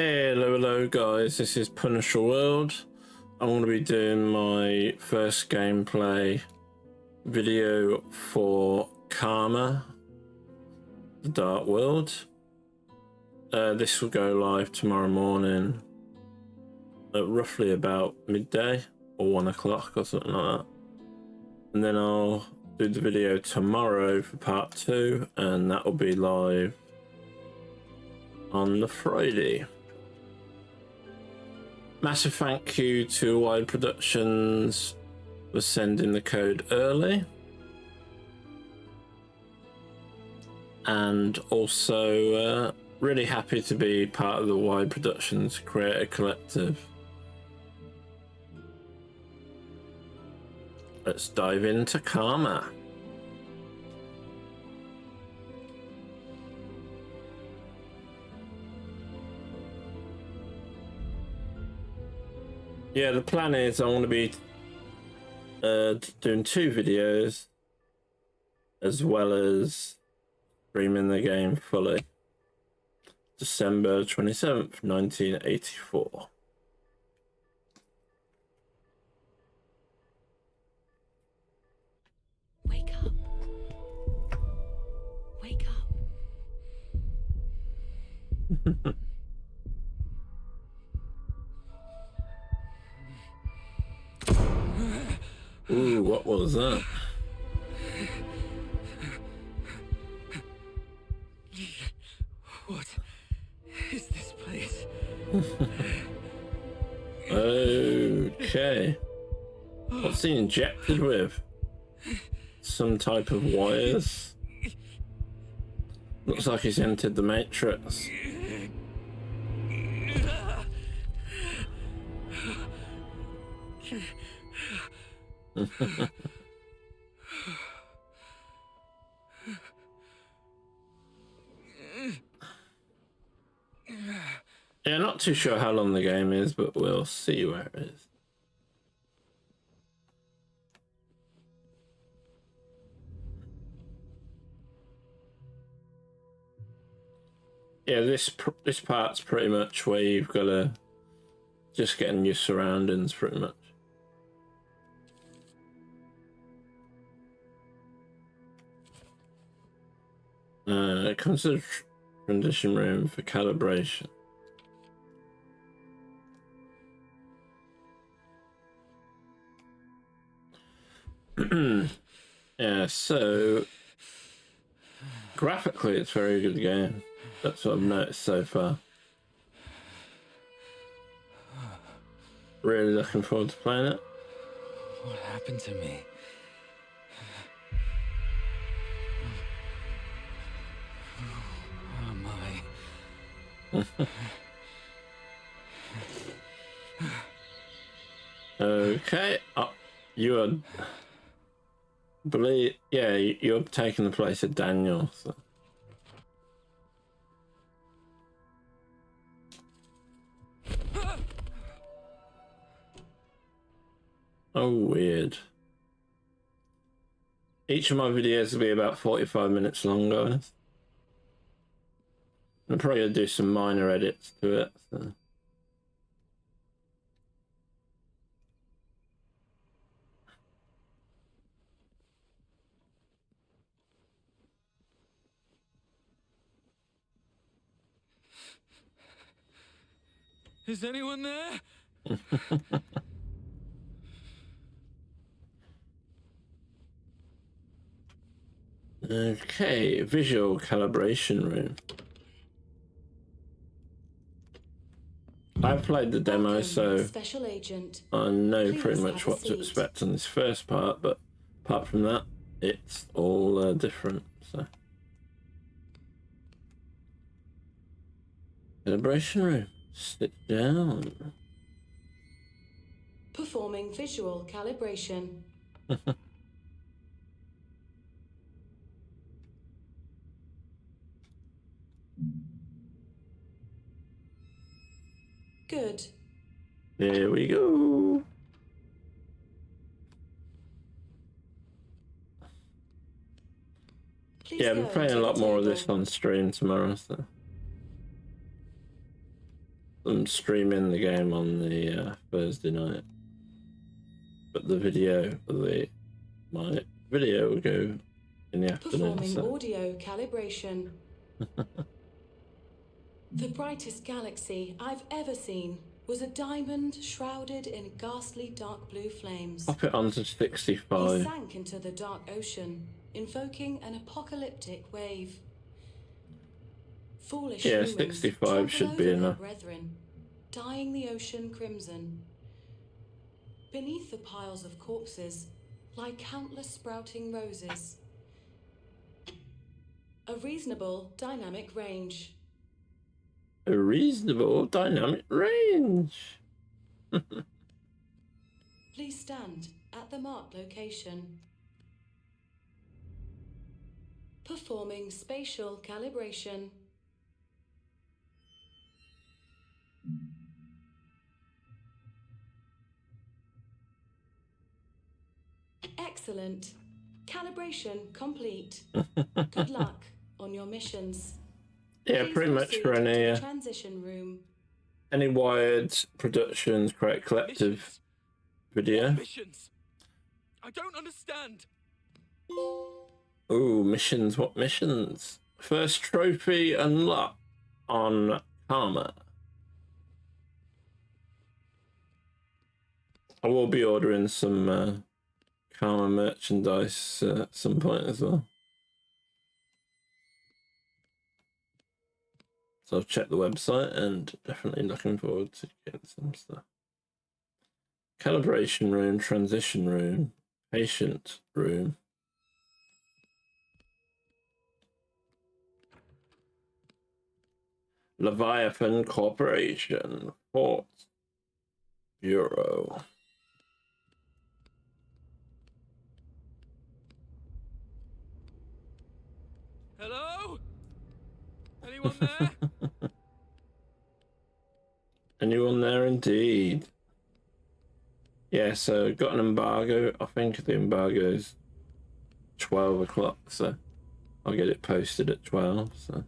Hello guys, this is Punisher World. I'm going to be doing my first gameplay video for Karma, the Dark World. This will go live tomorrow morning at roughly about midday or 1 o'clock or something like that. And then I'll do the video tomorrow for part 2, and that will be live on the Friday. Massive thank you to Wide Productions for sending the code early, and also really happy to be part of the Wide Productions Creator Collective. Let's dive into Karma. Yeah, the plan is I'm going to be doing 2 videos as well as streaming the game fully. December 27th, 1984. Wake up. Wake up. Ooh, what was that? What is this place? Okay. What's he injected with? Some type of wires? Looks like he's entered the Matrix. Yeah, not too sure how long the game is, but we'll see where it is. Yeah, this part's pretty much where you've got to just get in your surroundings, pretty much. It comes to the transition room for calibration. Yeah, so graphically it's a very good game. That's what I've noticed so far. Really looking forward to playing it. What happened to me? Who am I? Okay, you are, yeah, you're taking the place of Daniel. So. Oh, weird. Each of my videos will be about 45 minutes long, guys. I'm probably going to do some minor edits to it. So. Is anyone there? Okay, visual calibration room. I've played the demo, so Special Agent. I know Please pretty much have a what to seat. expect on this first part, but apart from that, it's all different. So, calibration room. Sit down. Performing visual calibration. Good. Here we go. Please Yeah, go I'm playing to a the lot more of table. this on stream tomorrow. So. them streaming the game on the Thursday night, but the video my video will go in the afternoon. Performing audio calibration. The brightest galaxy I've ever seen was a diamond shrouded in ghastly dark blue flames. Pop it onto He 65. sank into the dark ocean, invoking an apocalyptic wave. Foolish Yeah, humans 65 trample should be over their enough. brethren, dyeing the ocean crimson. Beneath the piles of corpses lie countless sprouting roses. A reasonable dynamic range. A reasonable dynamic range. Please stand at the marked location. Performing spatial calibration. Excellent. Calibration complete. Good luck on your missions. Yeah, Please pretty much proceed for to the any transition room. Wired Productions Create Collective Missions? video. Missions? I don't understand. Ooh, missions. What missions? First trophy unlocked on Karma. I will be ordering some Karma merchandise at some point as well. So I've checked the website and definitely looking forward to getting some stuff. Calibration room, transition room, patient room. Leviathan Corporation, Port Bureau. Hello? Anyone there? Anyone there indeed? Yeah, so got an embargo. I think the embargo's 12 o'clock, so I'll get it posted at 12, so.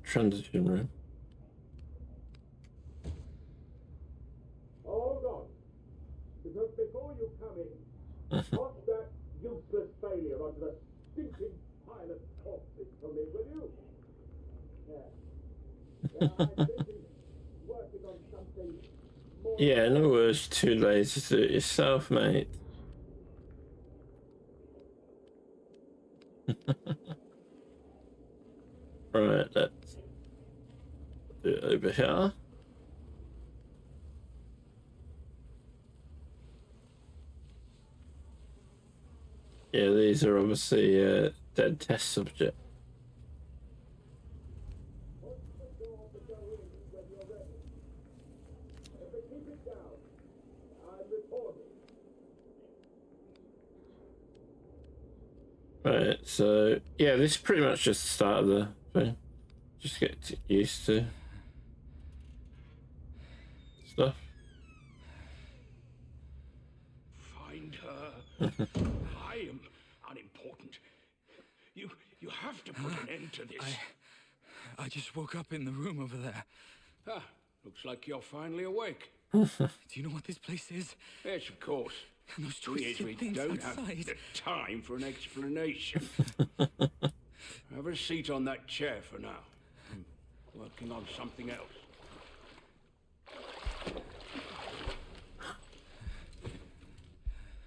Transition room. Hold on. Because before you come in, toss that useless failure onto the stinking pile of corpses for me, will you? Yeah. I'm busy working on something more... Yeah, no worries, too lazy to do it yourself, mate. Right, let's do it over here. Yeah, these are obviously dead test subjects. Watch the door to go in when you're ready. But keep it down. I'm reporting. Right, so yeah, this is pretty much just the start of the thing. Just get used to stuff. Find her. I am unimportant. You have to put an end to this. I just woke up in the room over there. Ah, looks like you're finally awake. Do you know what this place is? Yes, of course. And those Thing is, we twisted things don't have outside. the time for an explanation. Have a seat on that chair for now. I'm working on something else.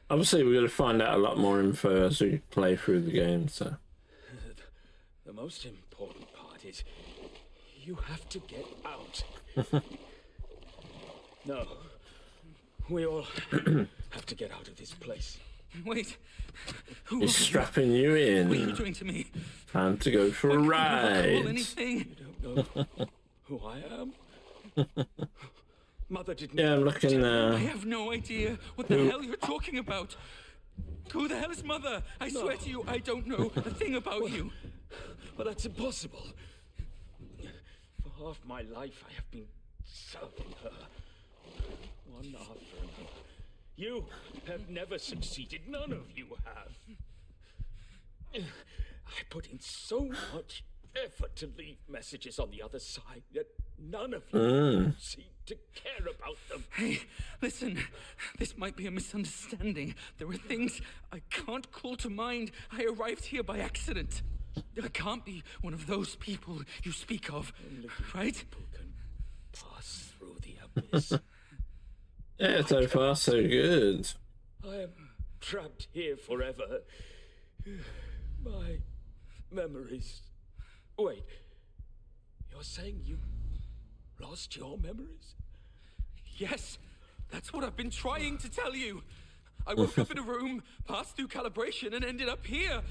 Obviously, we're going to find out a lot more info as we play through the game, so. The most important part is you have to get out. No. We all have to get out of this place. Wait. Who He's strapping you What are you in. doing to me? Time to go for a Call ride. anything. You don't know who I am? Mother didn't. Yeah, I'm looking I have no idea what the hell you're talking about. Who the hell is Mother? I swear to you, I don't know a thing about you. But that's impossible. Half my life I have been serving her, one after another. You have never succeeded. None of you have. I put in so much effort to leave messages on the other side, yet none of you seem to care about them. Hey, listen, this might be a misunderstanding. There are things I can't call to mind. I arrived here by accident. I can't be one of those people you speak of, right? People can pass through the abyss. Yeah, so far so good. I am trapped here forever. My memories. Wait, you're saying you lost your memories? Yes, that's what I've been trying to tell you. I woke up in a room, passed through calibration, and ended up here.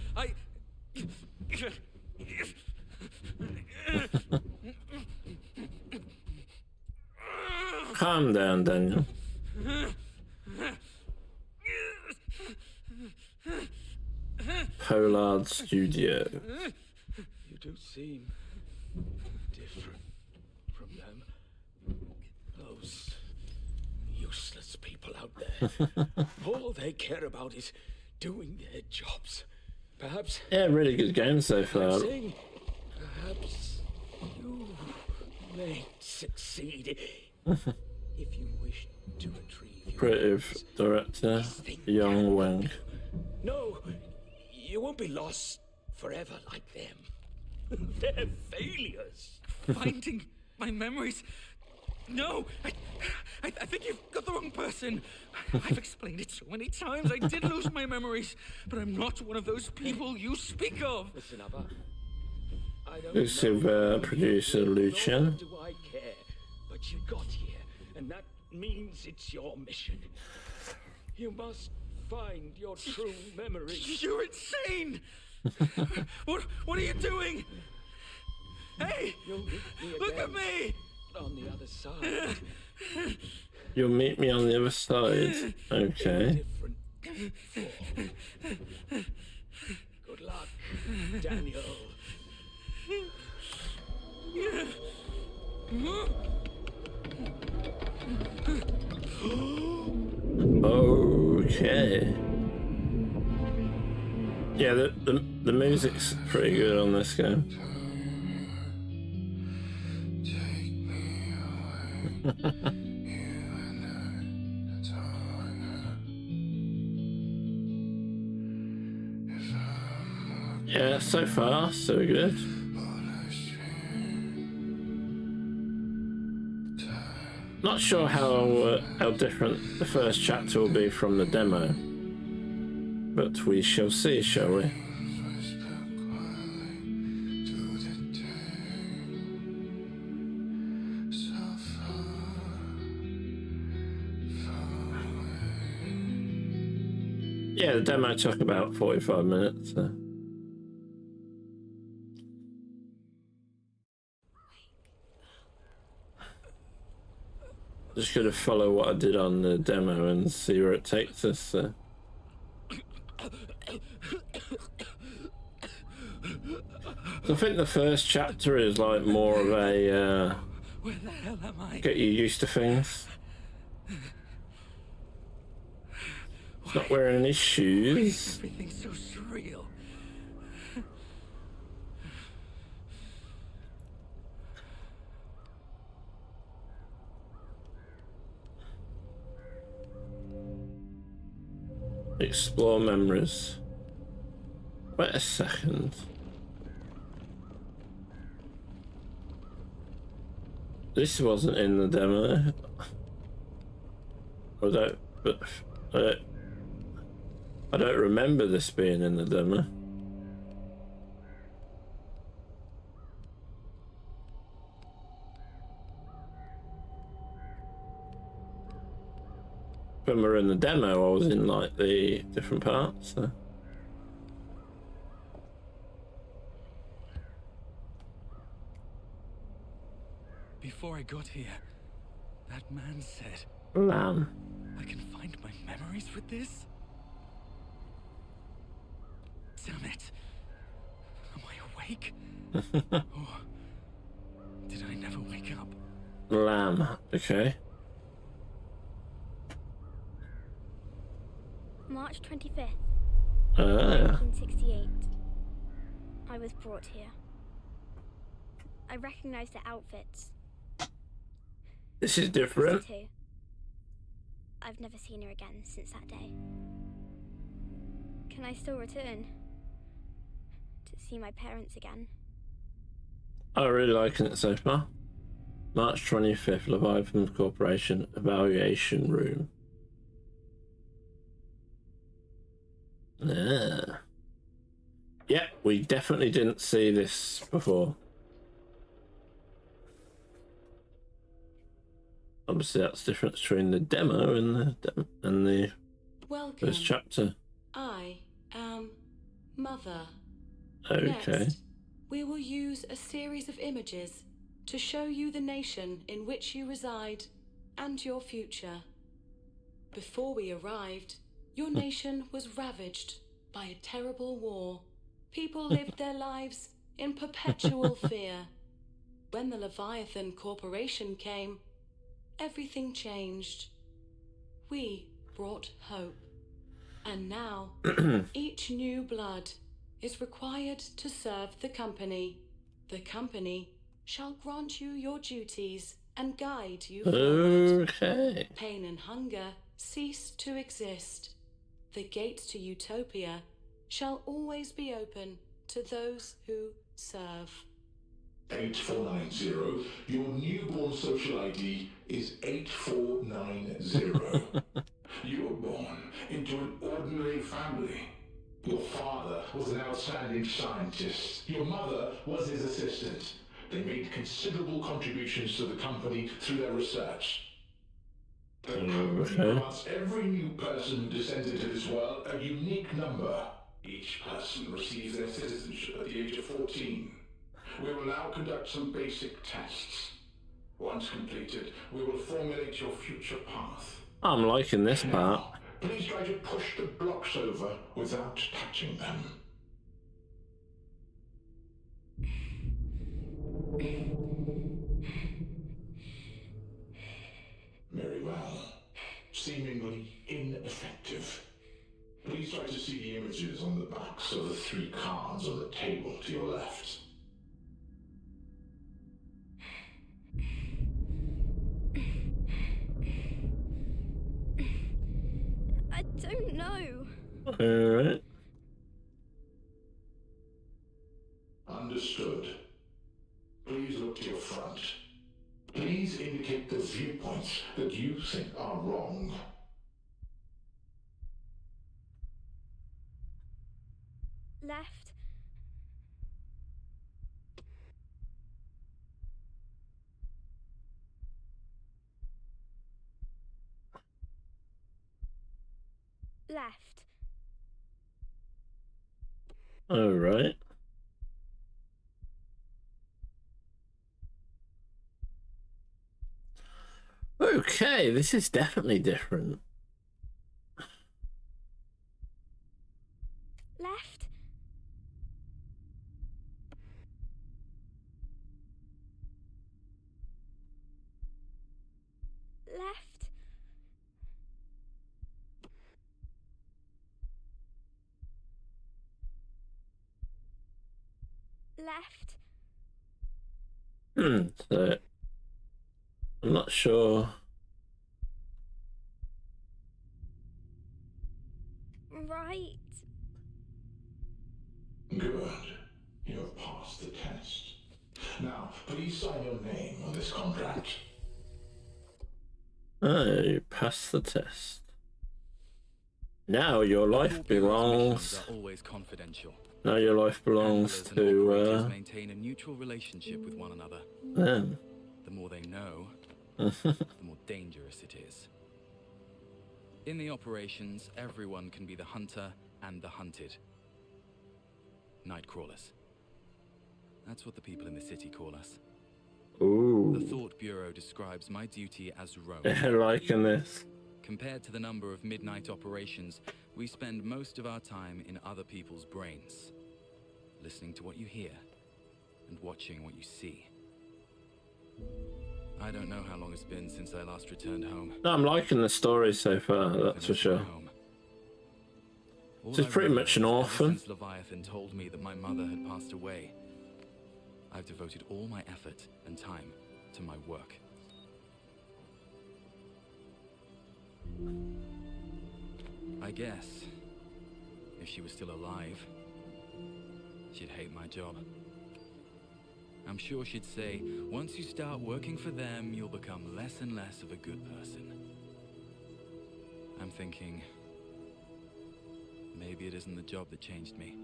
Calm down, Daniel. Pollard Studio. You do seem different from them. Those useless people out there. All they care about is doing their jobs. Perhaps. Yeah, really good game so far. Perhaps you may succeed if you wish to retrieve your Creative director, Young Wang. No, you won't be lost forever like them. They're failures. Finding my memories. No, I think you've got the wrong person. I've explained it so many times. I did lose my memories, but I'm not one of those people you speak of. Listen, Abba. Exclusive producer Lucien. Do I care? But you got here, and that means it's your mission. You must find your true memories. You're insane! What are you doing? Hey! Look at me! On the other side. You'll meet me on the other side. Okay. Good luck, Daniel. Okay. Yeah, the music's pretty good on this game. Yeah, so far so good. Not sure how different the first chapter will be from the demo, but we shall see, shall we? Yeah, the demo took about 45 minutes. So. Just gotta follow what I did on the demo and see where it takes us. So. So I think the first chapter is like more of a Where the hell am I? get you used to things. It's not wearing any shoes. Everything's so surreal. Explore memories. Wait a second. This wasn't in the demo. I don't remember this being in the demo. When we were in the demo, I was in like the different parts. So. Before I got here, that man said, Lamb. I can find my memories with this? Damn it. Am I awake? Or did I never Lamb. Okay. March 25th, Ah. 1968. I was brought here. I recognized the outfits. This is different. Sister too. I've never seen her again since that day. Can I still return? To see my parents again? I'm really liking it so far. March 25th, Leviathan Corporation Evaluation Room. Ah. Yeah, we definitely didn't see this before. Obviously, that's the difference between the demo and the Welcome. first chapter. I am Mother. Okay. Next, we will use a series of images to show you the nation in which you reside and your future. Before we arrived, your nation was ravaged by a terrible war. People lived their lives in perpetual fear. When the Leviathan Corporation came, everything changed. We brought hope. And now, each new blood is required to serve the company. The company shall grant you your duties and guide you forward. Okay. Pain and hunger cease to exist. The gates to utopia shall always be open to those who serve. 8490. Your newborn social ID is 8490. You were born into an ordinary family. Your father was an outstanding scientist. Your mother was his assistant. They made considerable contributions to the company through their research. The company grants every new person who descends into this world a unique number. Each person receives their citizenship at the age of 14. We will now conduct some basic tests. Once completed, we will formulate your future path. I'm liking this part. Now, please try to push the blocks over without touching them. Very well. Seemingly ineffective. Please try to see the images on the backs of the 3 cards on the table to your left. I don't know. Alright. Understood. Please look to your front. Please indicate the viewpoints that you think are wrong. Left. Left. Alright. Okay, this is definitely different. Left. Left. Left. So I'm not sure. Right. Good. You have passed the test. Now, please sign your name on this contract. Oh, you passed the test. Now your life belongs. Are always confidential. Now your life belongs to maintain a neutral relationship with one another. them. The more they know, the more dangerous it is. In the operations, everyone can be the hunter and the hunted. Nightcrawlers. That's what the people in the city call us. Ooh. The Thought Bureau describes my duty as rogue. Liking this. Compared to the number of midnight operations, we spend most of our time in other people's brains, listening to what you hear and watching what you see. I don't know how long it's been since I last returned home. No, I'm liking the story so far, that's for sure. She's pretty much an orphan. Since Leviathan told me that my mother had passed away, I've devoted all my effort and time to my work. I guess if she was still alive, she'd hate my job. I'm sure she'd say, once you start working for them, you'll become less and less of a good person. I'm thinking, maybe it isn't the job that changed me.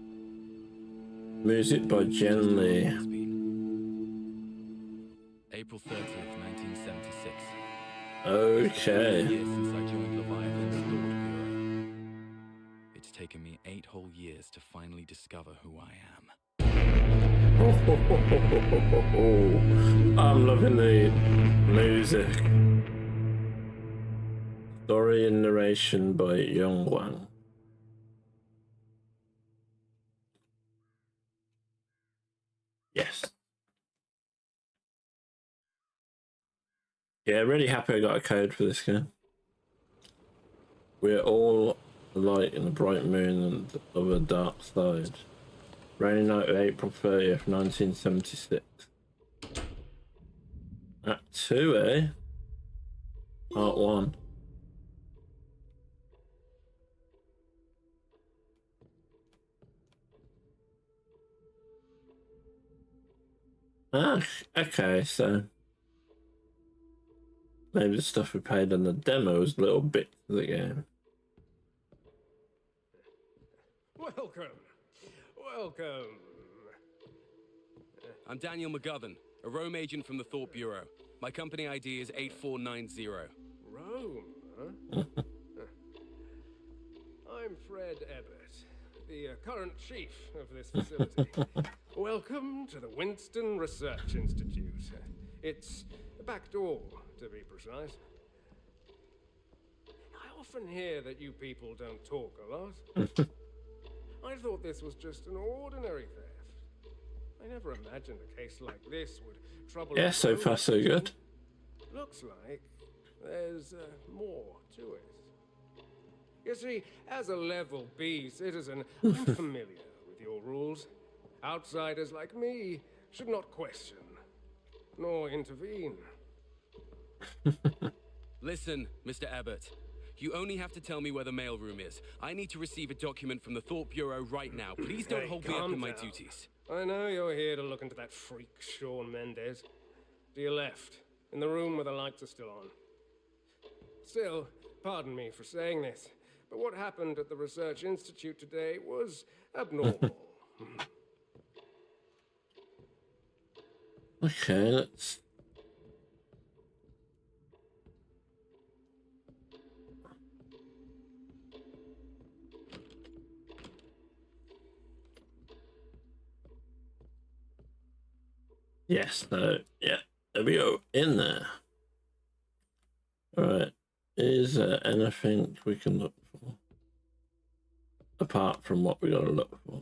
Music by Jen Lee. April 30th, 1976. Okay. It's been 8 years since I joined Leviathan's Thought Bureau. It's taken me 8 whole years to finally discover who I am. I'm loving the music. Story and narration by Yong Wang. Yes. Yeah, really happy I got a code for this game. We're all light in the bright moon and of a dark side. Rainy night of April 30th, 1976. Act 2, eh? Part 1. Ah, okay, so maybe the stuff we paid on the demo is little bits of the game. Welcome. Welcome. I'm Daniel McGovern, a Rome agent from the Thought Bureau. My company ID is 8490. Rome, huh? I'm Fred Ebbett, the current chief of this facility. Welcome to the Winston Research Institute. It's the back door, to be precise. I often hear that you people don't talk a lot. I thought this was just an ordinary theft. I never imagined a case like this would trouble. Yeah, so far so good. Looks like there's more to it. You see, as a level B citizen, I'm familiar with your rules. Outsiders like me should not question, nor intervene. Listen, Mr. Abbott. You only have to tell me where the mailroom is. I need to receive a document from the Thought Bureau right now. Please don't hold me up in my duties. I know you're here to look into that freak, Sean Mendez. To your left, in the room where the lights are still on. Still, pardon me for saying this, but what happened at the Research Institute today was abnormal. Okay, let's... Yes, no, yeah, there we go, in there. Alright, is there anything we can look for? Apart from what we gotta look for.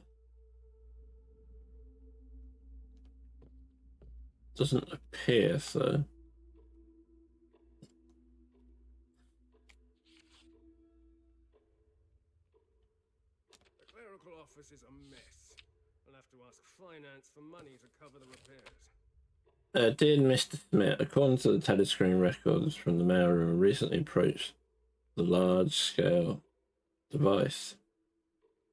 Doesn't appear so. The clerical office is a mess. I'll have to ask finance for money to cover the repairs. Dear Mr. Smith, according to the telescreen records from the mailroom, recently approached the large-scale device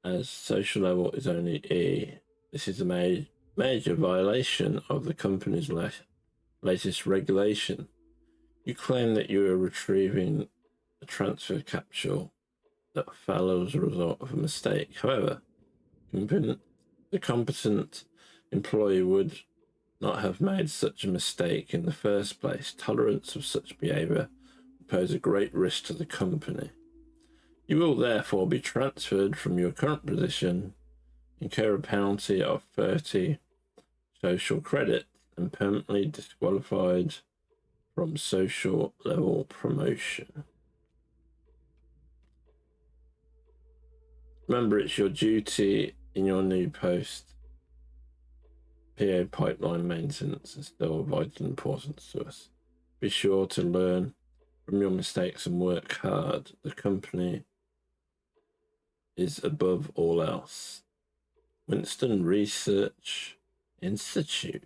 as social level is only E. This is a major violation of the company's latest regulation. You claim that you are retrieving a transfer capsule that fell as a result of a mistake. However, the competent employee would not have made such a mistake in the first place. Tolerance of such behaviour would pose a great risk to the company. You will therefore be transferred from your current position, incur a penalty of 30 social credit, and permanently disqualified from social level promotion. Remember, it's your duty in your new post. PA pipeline maintenance is still of vital importance to us. Be sure to learn from your mistakes and work hard. The company is above all else. Winston Research Institute.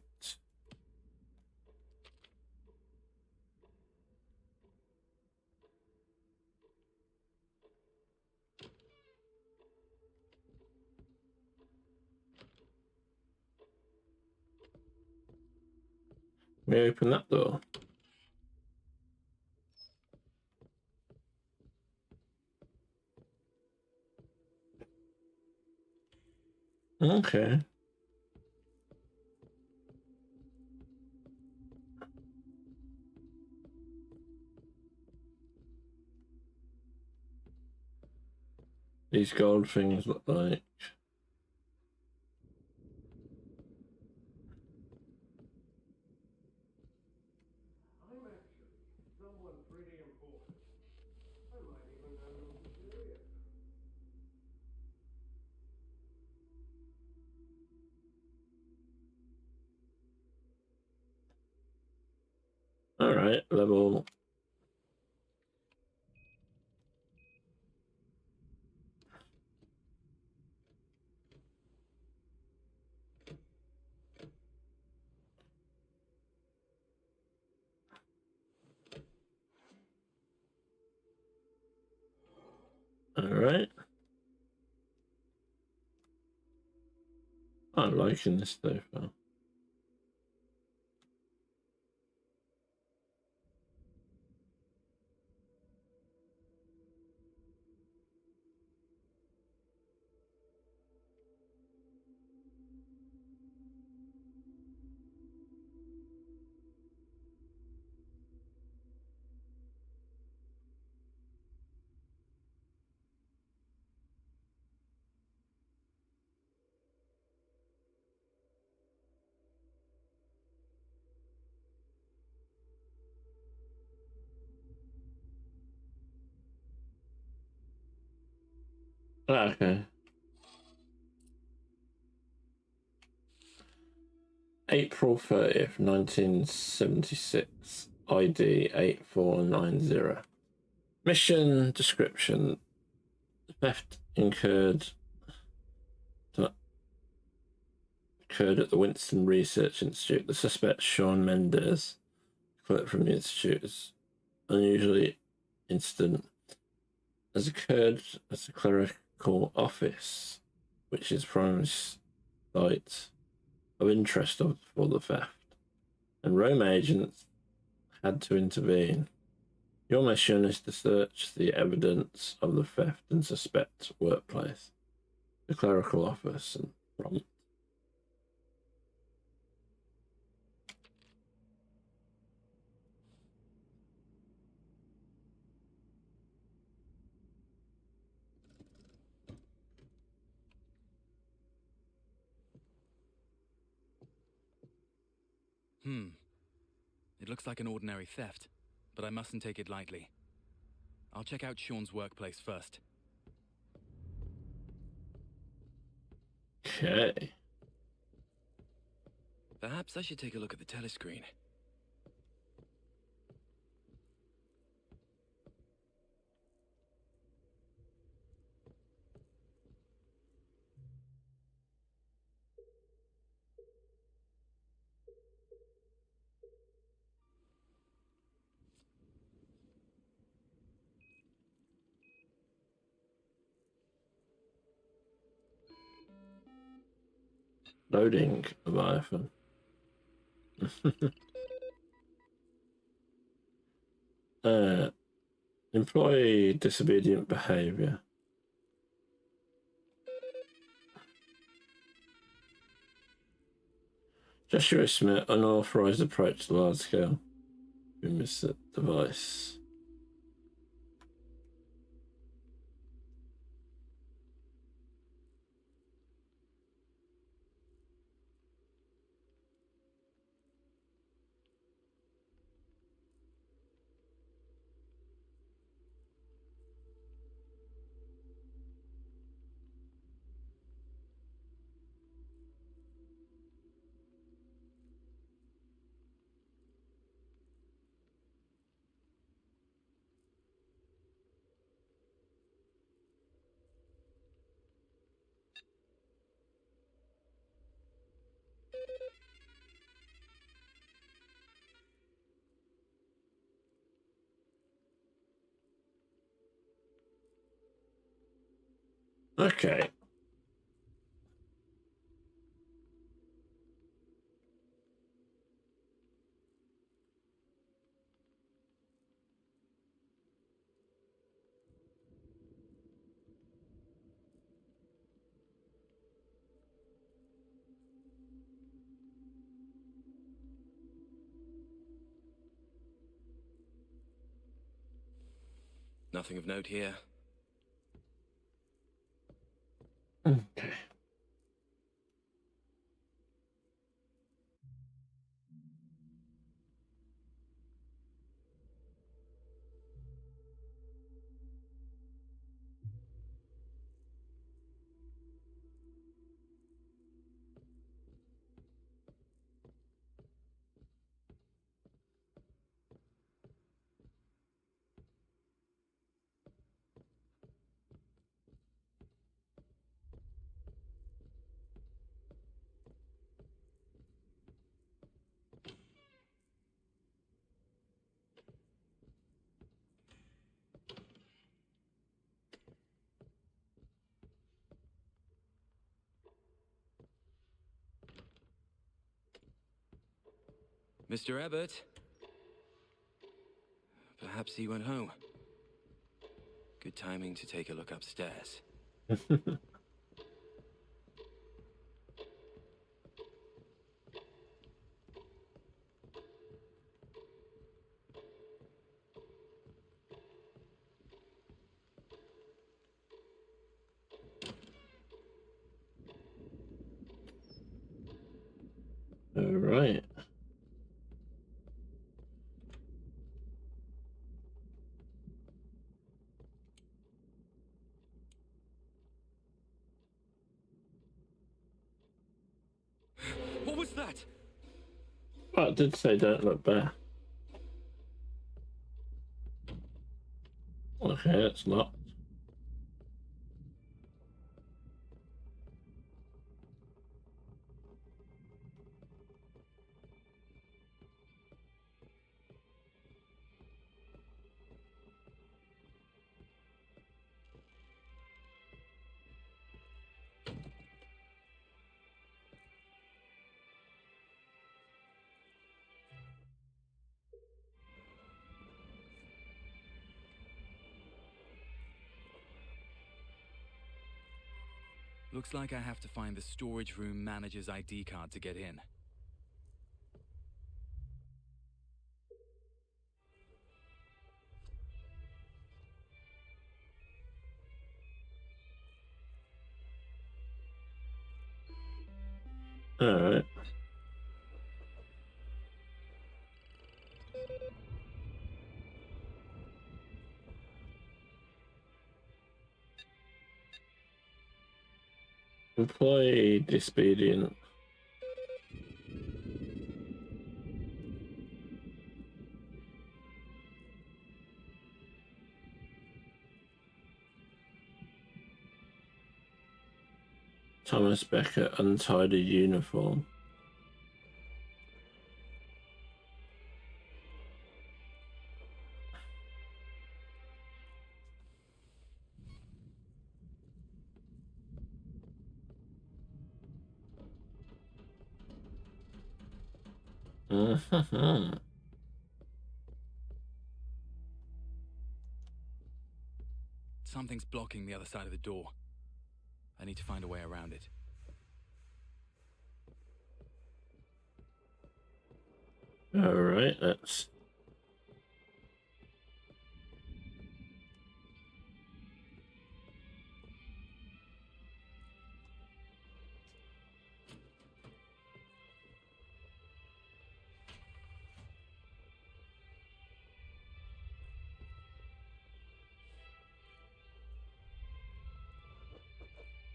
May I open that door? Okay. These gold things look like... I'm actually someone pretty important. I might even know your superior. Alright, level... Alright. I'm liking this so far. Okay. April 30th, 1976. ID 8490. Mission description. Theft occurred at the Winston Research Institute. The suspect, Sean Mendes, clerk from the institute, is unusually instant, has occurred at the clerical office, which is primary site of interest for the theft, and Rome agents had to intervene. Your mission is to search the evidence of the theft and suspect workplace, the clerical office, and prompt. It looks like an ordinary theft, but I mustn't take it lightly. I'll check out Sean's workplace first. Okay. Perhaps I should take a look at the telescreen. Loading Leviathan. Employee disobedient behavior. Joshua Smith, unauthorized approach to large scale. We missed the device. Okay. Nothing of note here. Okay. Mr. Abbott? Perhaps he went home. Good timing to take a look upstairs. All right. What was that? Well, I did say don't look back. Okay, it's not. Looks like I have to find the storage room manager's ID card to get in. All right. Employee disobedient. Thomas Becker, untidy uniform. Mm-hmm. Something's blocking the other side of the door. I need to find a way around it. All right, let's.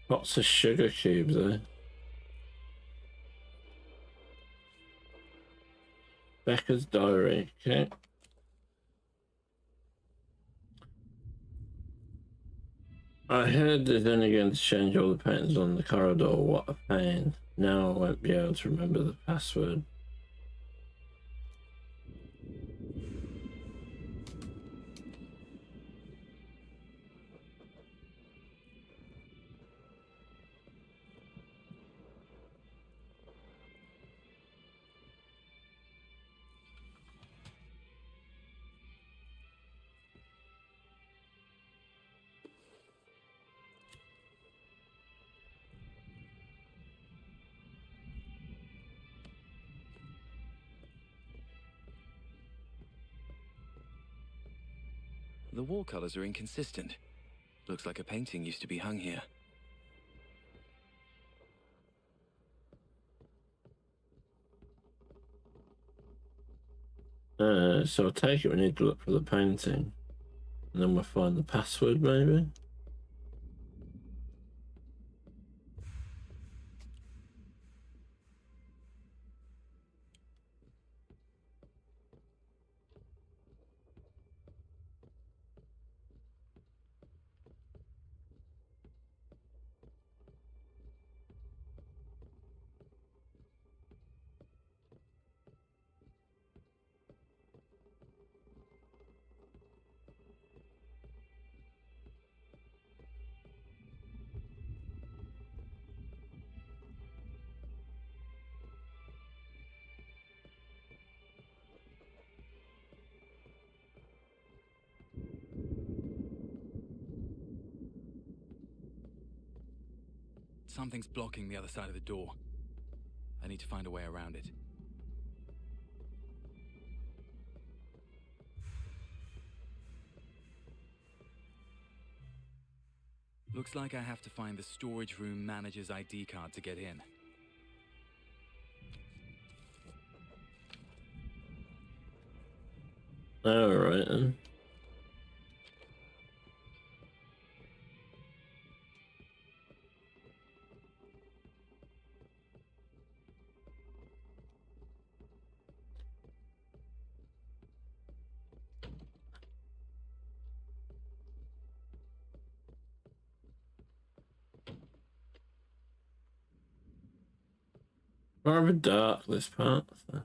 Lots of sugar cubes, eh? Becker's diary. Okay. I heard there's only going to change all the patterns on the corridor. What a pain. Now I won't be able to remember the password. The wall colors are inconsistent. Looks like a painting used to be hung here. So I take it we need to look for the painting. And then we'll find the password, maybe? Something's blocking the other side of the door. I need to find a way around it. Looks like I have to find the storage room manager's ID card to get in. Alright then. Rather dark, this part. So.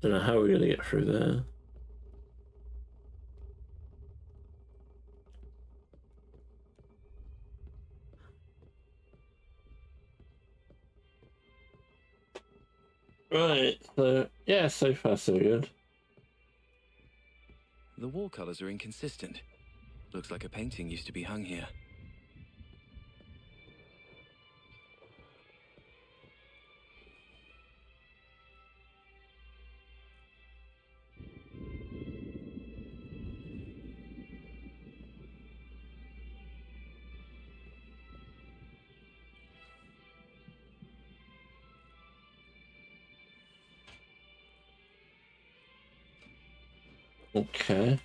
Don't know how we're going to get through there. Right, so yeah, so far so good. The wall colors are inconsistent. Looks like a painting used to be hung here. Okay.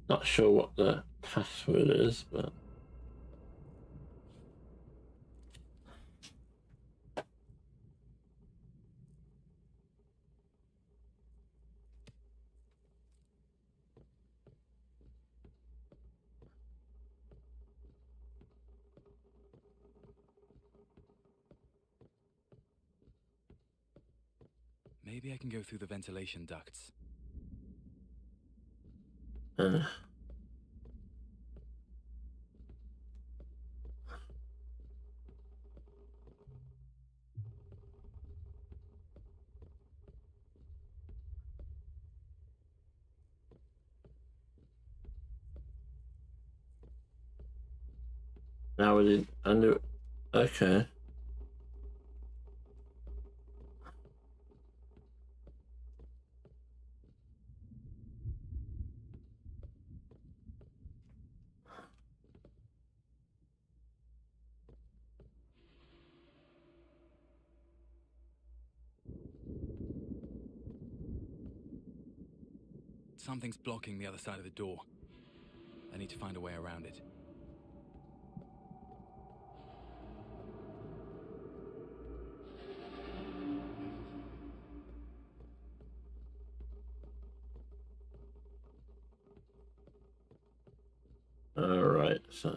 Not sure what the password is, but... Maybe I can go through the ventilation ducts. Now we did under... Okay. Something's blocking the other side of the door. I need to find a way around it. Alright, so...